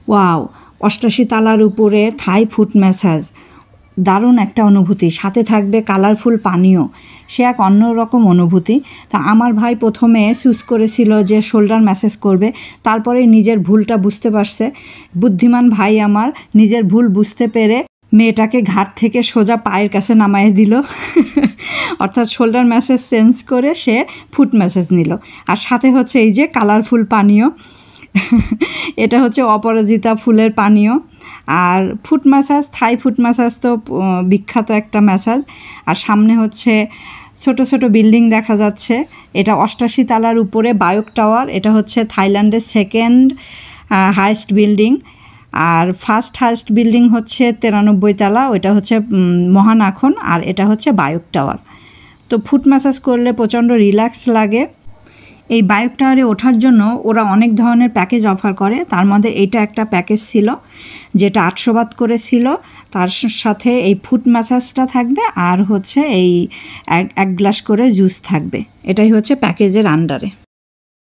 Wow, ৮৮ তলার উপরে থাই foot massage, দারুণ একটা অনুভূতি। সাথে থাকবে কালারফুল পানীয়, সে এক অন্যরকম অনুভূতি। তা আমার ভাই প্রথমে চুজ করেছিল যে শোল্ডার ম্যাসাজ করবে, তারপরে নিজের ভুলটা বুঝতে পারছে। বুদ্ধিমান ভাই আমার নিজের ভুল বুঝতে পেরে মেয়েটাকে ঘাট থেকে সোজা পায়ের কাছে নামায় দিল। অর্থাৎ শোল্ডার ম্যাসাজ চেঞ্জ করে সে ফুট ম্যাসাজ নিল। আর সাথে হচ্ছে এই যে কালারফুল পানীয়, এটা হচ্ছে অপরাজিতা ফুলের পানীয়। আর ফুট ম্যাসাজ, থাই ফুট ম্যাসাজ তো বিখ্যাত একটা ম্যাসাজ। আর সামনে হচ্ছে ছোট ছোট বিল্ডিং দেখা যাচ্ছে। এটা ৮৮ তলার উপরে বায়োক টাওয়ার। এটা হচ্ছে থাইল্যান্ডের সেকেন্ড হাইয়েস্ট বিল্ডিং। আর ফার্স্ট হাইয়েস্ট বিল্ডিং হচ্ছে ৯৩ তলা, ওইটা হচ্ছে মহানাখন। আর এটা হচ্ছে বায়োক টাওয়ার। তো ফুট ম্যাসাজ করলে প্রচণ্ড রিল্যাক্স লাগে। এই বায়োক টাওয়ারে ওঠার জন্য ওরা অনেক ধরনের প্যাকেজ অফার করে, তার মধ্যে এইটা একটা প্যাকেজ ছিল যেটা ৮০০ বাত করে ছিল। তার সাথে এই ফুট ম্যাসাজটা থাকবে আর হচ্ছে এই এক গ্লাস করে জুস থাকবে। এটাই হচ্ছে প্যাকেজের আন্ডারে।